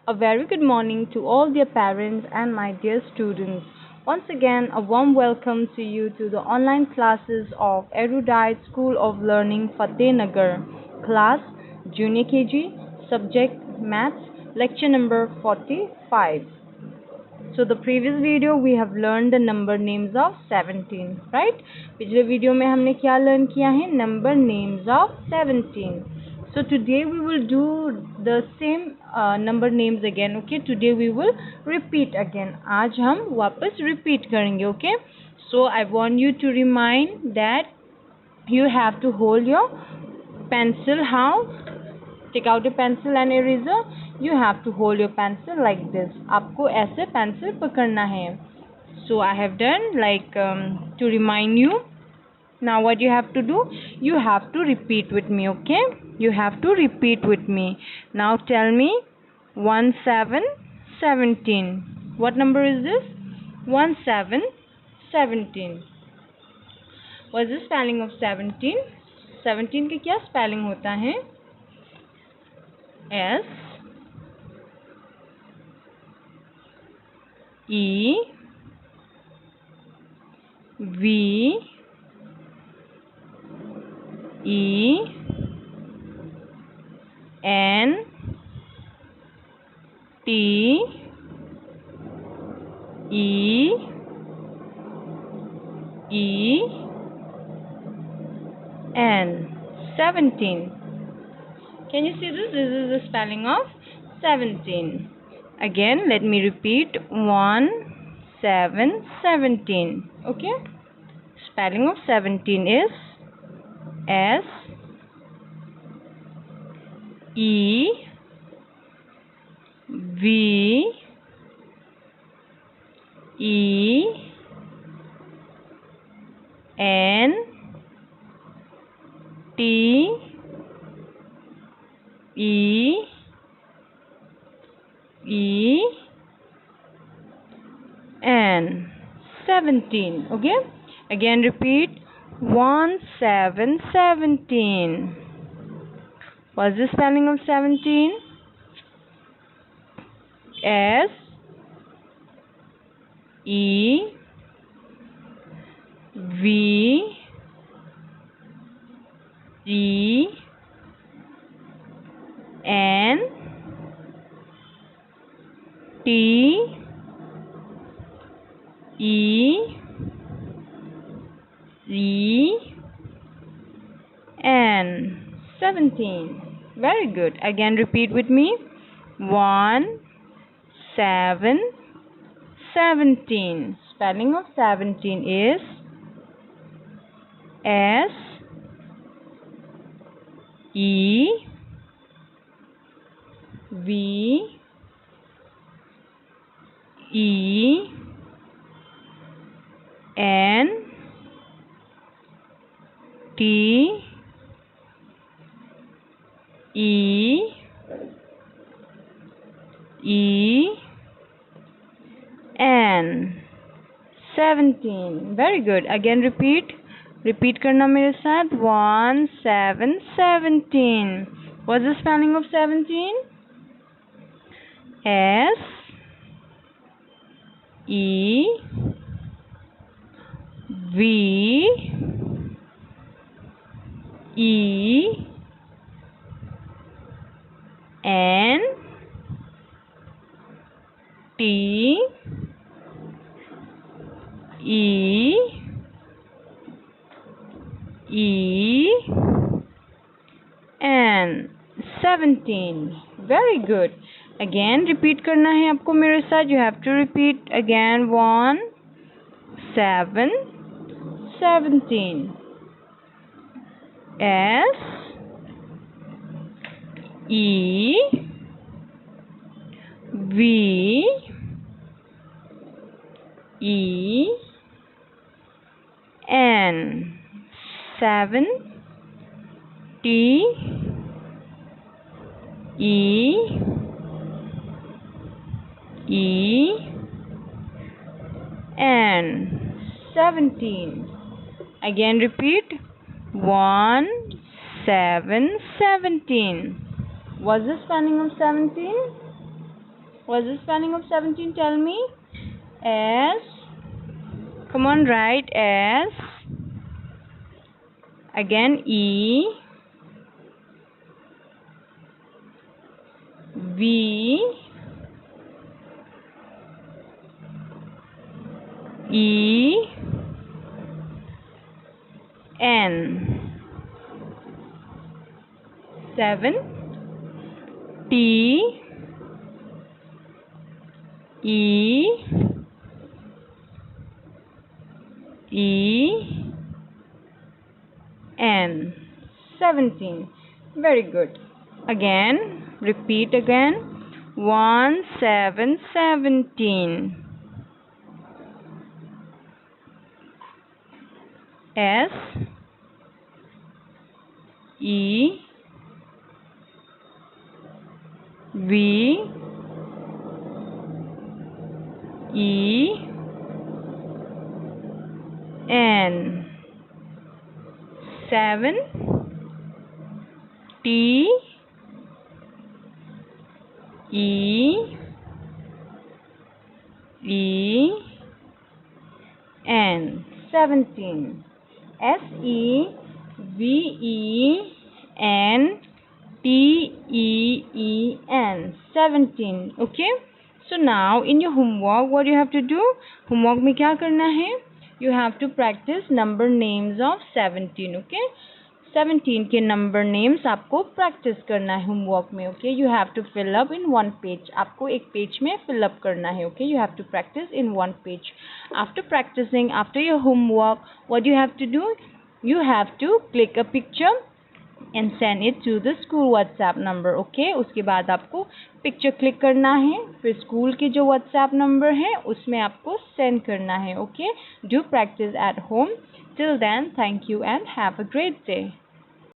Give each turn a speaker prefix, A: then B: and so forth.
A: A very good morning to all dear parents and my dear students. Once again, a warm welcome to you to the online classes of Erudite School of Learning Fatehnagar, class Junior KG, subject Maths, lecture number 45. So the previous video we have learned the number names of 17, right? पिछले video में हमने क्या learn किया है? Number names of 17. So today we will do the same number names again. Okay, today we will repeat again. आज हम वापस repeat करेंगे. Okay, so I want you to remind that you have to hold your pencil. How? Take out a pencil and eraser. You have to hold your pencil like this. आपको ऐसे pencil पकड़ना है. So I have done like to remind you. Now what you have to do? You have to repeat with me. Okay? You have to repeat with me. Now tell me 1 7 17. What number is this? 1 7 17. What is the spelling of 17? 17 का क्या spelling होता है? S E V E N T E E N 17. Can you see this? This is the spelling of 17. Again, let me repeat. 1 7 17. Okay? Spelling of 17 is S E V E N T E E N 17. Okay, again repeat. 1 7 17. What's the spelling of 17? S E V E N T E E N 17. Very good. Again repeat with me. 1 7 17. Spelling of 17 is S E V E N T E E N 17. Very good. Again repeat. Repeat करना मेरे साथ. 1 7 17. What's the spelling of 17? S E V E N T E E N 17. Very good. Again repeat करना है आपको मेरे साथ. You have to repeat again. 1 7 17. S E V E N 7 T E E N 17. Again repeat. 1 7 17. What's the spelling of 17? What's the spelling of 17? Tell me. S. Come on, write S. Again E. V. E. N. 7. T. E. E. N. 17. Very good. Again, repeat again. 1 7 17. S. E. V. E. N. 7. T. E. E. N. 17. S E V E N T E E N. 17. Okay. So now in your homework, what you have to do? Homework में क्या करना है? You have to practice number names of 17. Okay. 17 के number names आपको practice करना है homework में. Okay. You have to fill up in one page. आपको एक page में fill up करना है. Okay. You have to practice in one page. After practicing, after your homework, what you have to do? You have to click a picture and send it to the school WhatsApp number. Okay. उसके बाद आपको picture click करना है, फिर school के जो WhatsApp number है उसमें आपको send करना है. Okay. Do practice at home. Till then, thank you and have a great day.